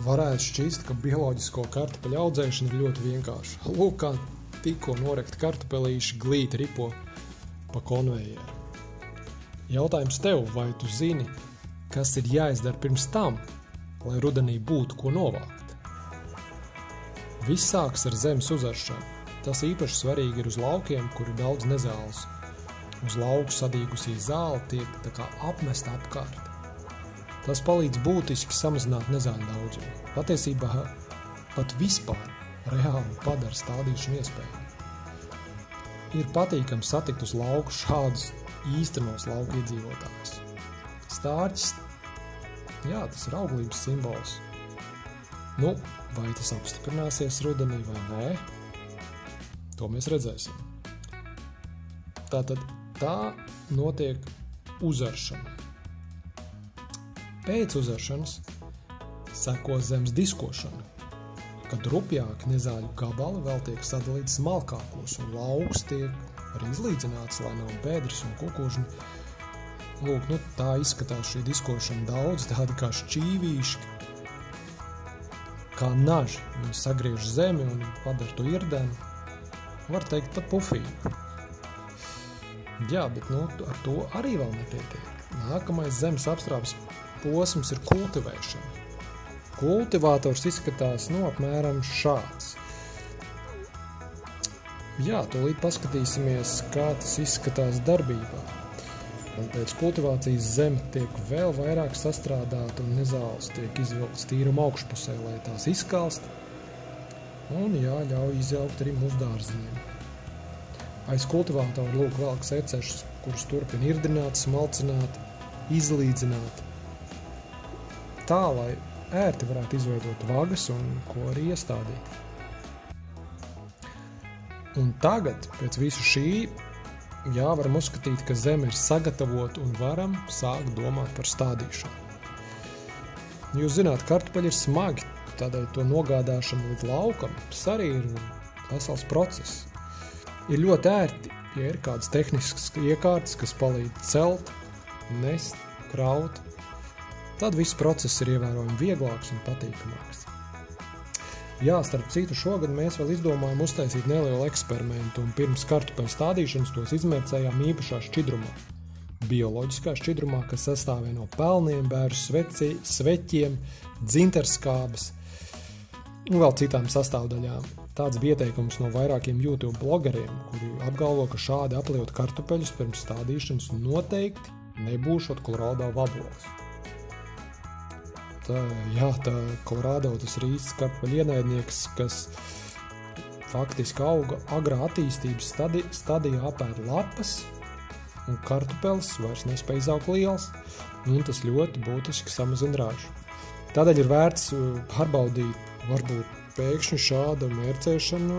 varētu šķist, ka bioloģisko kartupeļu audzēšana ir ļoti vienkārša. Lūk, kā tikko norekt kartupelīši glīti ripo pa konvejeru. Jautājums tev, vai tu zini, kas ir jāizdara pirms tam, lai rudenī būtu ko novākt? Viss sākas ar zemes uzaršanu. Tas īpaši svarīgi ir uz laukiem, kur ir daudz nezāles. Uz lauku sadīgusī zāle tiek tā kā apmesta apkārt. Tas palīdz būtiski samazināt nezāļu daudzumu. Patiesībā pat vispār reāli padara stādīšanu iespējamu. Ir patīkami satikt uz lauku šādus īstenos lauku iedzīvotājus. Stārķis, jā, tas ir auglības simbols. Nu, vai tas apstiprināsies rudenī vai nē? To mēs redzēsim. Tātad tā notiek uzaršana. Pēc uzaršanas seko zemes diskošana, kad rupjāki nezāļu gabali vēl tiek sadalīti smalkākos un lauks tiek arī izlīdzināts, lai nav bedres un kukužņi. Lūk, tā izskatās šī diskošana daudz, tādi kā šķīvīši, kā naži. Viņi sagriež zemi un padara to irdeni. Var teikt pat pufīgu. Jā, bet ar to arī vēl nepietiek. Nākamais zemes apstrādes posms ir kultivēšana. Kultivators izskatās apmēram šāds. Jā, tūlīt paskatīsimies, kā tas izskatās darbībā. Un pēc kultivācijas zeme tiek vēl vairāk sastrādāta un nezāles tiek izvilktas tīruma augšpusē, lai tās izkalst. Un ļauj izaugt arī mūsu dārziņiem. Aiz kultivātoru lūk velk secešus, kurus turpina irdināt, smalcināt, izlīdzināt. Tā, lai ērti varētu izveidot vagas un ko arī iestādīt. Un tagad, pēc visu šī, varam uzskatīt, ka zeme ir sagatavota un varam sākt domāt par stādīšanu. Jūs zināt, kartupeļi ir smagi, tādēļ to nogādāšana līdz laukam, tas arī ir vesels process. Ir ļoti ērti, ja ir kādas tehniskas iekārtas, kas palīdz celt, nest, kraut, tad viss process ir ievērojami vieglāks un patīkamāks. Jā, starp citu, šogad mēs vēl izdomājam uztaisīt nelielu eksperimentu un pirms kartupeļu stādīšanas tos izmērcējām īpašā šķidrumā. Bioloģiskā šķidrumā, kas sastāvē no pelniem, bēru sveķiem, dzinterskābes un vēl citām sastāvdaļām. Tāds bija ieteikums no vairākiem YouTube blogeriem, kuri apgalvo, ka šādi apliet kartupeļus pirms stādīšanas noteikti nebūšot Kolorādo vabols. Tā Kolorādo tas ir īsts kartupeļu ienaidnieks, kas faktiski auga agrā attīstības stadijā apēd lapas, un kartupelis vairs nespēja izaugt liels, un tas ļoti būtiski samazina ražu. Tādēļ ir vērts pārbaudīt, varbūt pēkšņi šāda mērcēšana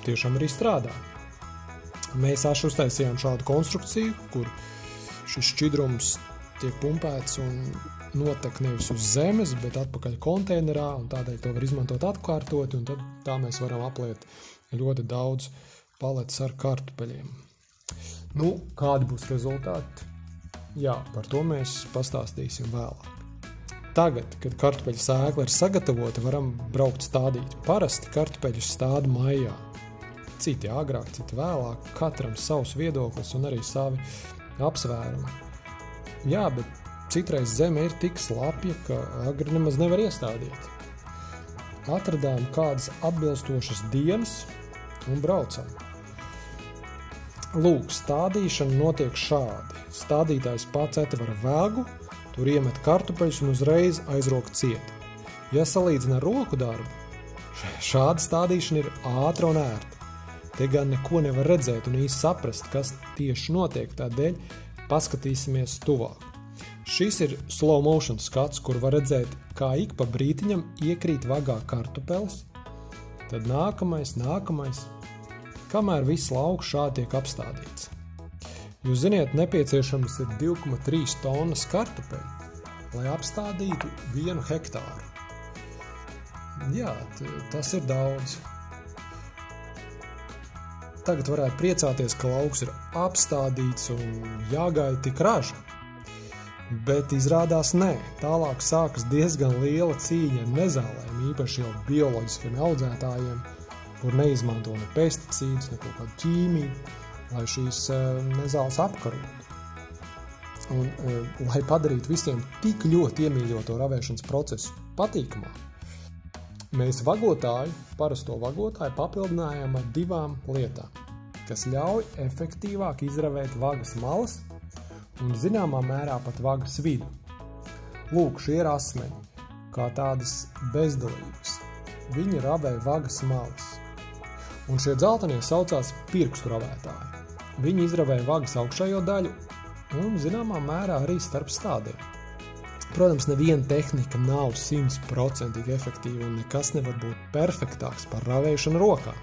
tiešām arī strādā. Mēs uztaisījām šādu konstrukciju, kur šis šķidrums tiek pumpēts un notek nevis uz zemes, bet atpakaļ konteinerā, un tādēļ to var izmantot atkārtot, un tad tā mēs varam apliet ļoti daudz paletes ar kartupeļiem. Kādi būs rezultāti? Jā, par to mēs pastāstīsim vēlāk. Tagad, kad kartupeļu sēkla ir sagatavota, varam braukt stādīt. Parasti kartupeļus stāda maijā. Citi agrāk, citi vēlāk, katram savs viedoklis un arī savi apsvērumi. Jā, bet citreiz zeme ir tik slapja, ka agri nemaz nevar iestādīt. Atradām kādas atbilstošas dienas un braucam. Lūk, stādīšana notiek šādi. Stādītājs pats etver vēgu, tur iemet kartupeļus un uzreiz aizrok ciet. Ja salīdzina ar roku darbu, šāda stādīšana ir ātra un ērta. Te gan neko nevar redzēt un īsti saprast, kas tieši notiek, tādēļ paskatīsimies tuvāk. Šis ir slow motion skats, kur var redzēt, kā ik pa brītiņam iekrīt vagā kartupelis, tad nākamais, kamēr viss lauks šādi tiek apstādīts. Jūs ziniet, nepieciešams ir 2,3 tonnas kartupeļu, lai apstādītu 1 hektāru. Jā, tas ir daudz. Tagad varētu priecāties, ka lauks ir apstādīts un jāgaida tik raža. Bet izrādās nē. Tālāk sākas diezgan liela cīņa ar nezālēm, īpaši jau bioloģiskiem audzētājiem, kur neizmanto ne pesticīdus, ne kaut kādu ķīmiju, lai šīs nezāles apkarotu. Un, lai padarītu visiem tik ļoti iemīļoto ravēšanas procesu patīkamā, mēs parasto vagotāju papildinājām ar 2 lietām, kas ļauj efektīvāk izravēt vagas malas un zināmā mērā pat vagas vidu. Lūk, šie ir asmeņi, kā tādas bezdalības. Viņi ravē vagas malas. Un šie dzeltenie saucās pirkstu ravētāji. Viņi izravē vagas augšējo daļu un zināmā mērā arī starp stādiem. Protams, neviena tehnika nav 100% efektīva un nekas nevar būt perfektāks par ravēšanu rokā.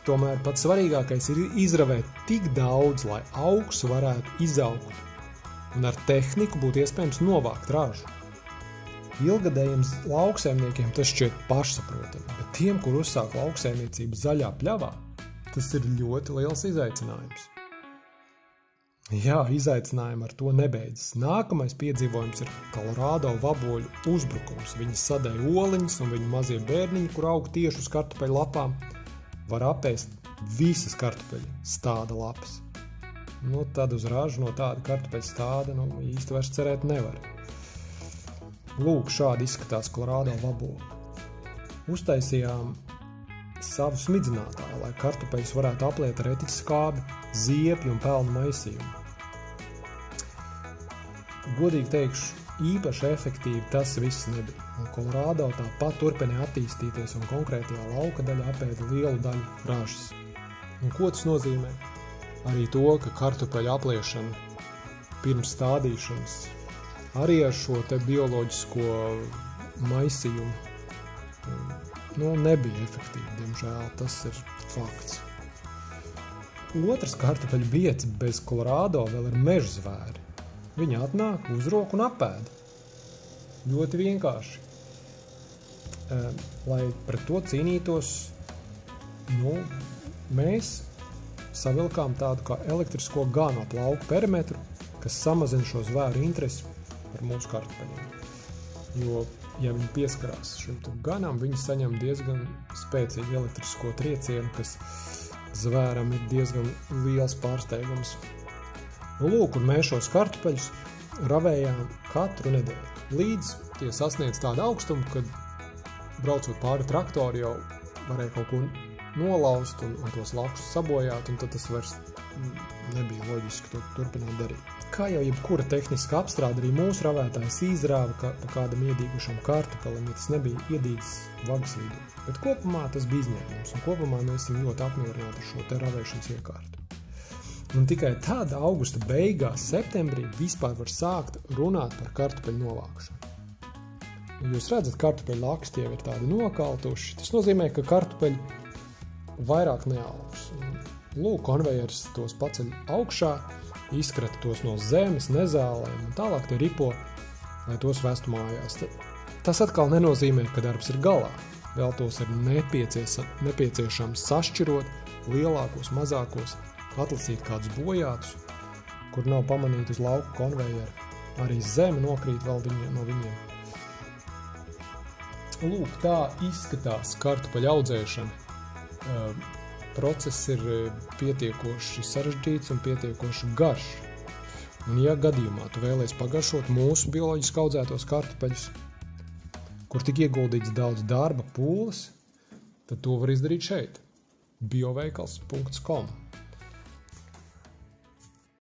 Tomēr pats svarīgākais ir izravēt tik daudz, lai augs varētu izaugt un ar tehniku būtu iespējams novākt ražu. Ilgadējiem lauksaimniekiem tas šķiet pašsaprotami, bet tiem, kur uzsāk lauksaimniecību zaļā pļavā, tas ir ļoti liels izaicinājums. Jā, izaicinājumi ar to nebeidzas. Nākamais piedzīvojums ir Kolorādo vaboļu uzbrukums. Viņi sadēja oliņas un viņu mazie bērniņi, kur aug tieši uz kartupeļu lapām, var apēst visas kartupeļu stāda lapas. Tad uz ražu no tāda kartupeļu stāda īsti vairs cerēt nevar. Lūk, šādi izskatās Kolorādo vaboli. Uztaisījām savu smidzinātāju, lai kartupeļus varētu apliet ar etiķu skābi, ziepju un pelnu maisījumu. Godīgi teikšu, īpaši efektīvi tas viss nebija, un Kolorādo tāpat turpināja attīstīties un konkrētajā lauka daļa apēda lielu daļu ražas. Un ko tas nozīmē? Arī to, ka kartupeļu apliešana pirms stādīšanas arī ar šo te bioloģisko maisījumu nebija efektīvi, diemžēl, tas ir fakts. Otrs kartupeļu biets bez Kolorādo vēl ir meža zvēri. Viņi atnāk, uzrok un apēda. Ļoti vienkārši. Lai pret to cīnītos, mēs savilkām tādu kā elektrisko ganu ap lauku perimetru, kas samazina šo zvēru interesi par mūsu kartupeļiem. Jo, ja viņi pieskarās šim ganam, viņi saņem diezgan spēcīgu elektrisko triecienu, kas zvēram ir diezgan liels pārsteigums. Lūk, un mēs šos kartupeļus ravējām katru nedēļu. Līdz tie sasniedz tādu augstumu, kad braucot pāri traktoru jau varēja kaut ko nolaust un tos lauksus sabojāt, un tad tas vairs nebija loģiski to turpināt darīt. Kā jau jebkura tehniska apstrāde, arī mūsu ravētājs izrāva pa kādam iedīgušam kartupelim, ja tas nebija iedīgs vagas vidū. Bet kopumā tas bija izņēmums, un kopumā mēs esam ļoti apmierināti ar šo te ravēšanas iekārtu. Un tikai tad augusta beigās, septembrī, vispār var sākt runāt par kartupeļu novākšanu. Jūs redzat, kartupeļu laksti jau ir tādi nokaltuši. Tas nozīmē, ka kartupeļi vairāk neaugs. Lūk, konvejers tos paceļ augšā, izkrata tos no zemes, nezālēm, un tālāk tie ripo, lai tos vestu mājās. Tas atkal nenozīmē, ka darbs ir galā. Vēl tos ir nepieciešams sašķirot lielākos, mazākos, atlasīt kādus bojātus, kur nav pamanīti uz lauku konvejeru. Arī zeme nokrīt vēl no viņiem. Lūk, tā izskatās kartupeļu audzēšana. Process ir pietiekoši sarežģīts un pietiekoši garš. Un ja gadījumā tu vēlies pagaršot mūsu bioloģiski audzētos kartupeļus, kur tik ieguldīts daudz darba, pūles, tad to var izdarīt šeit. bioveikals.com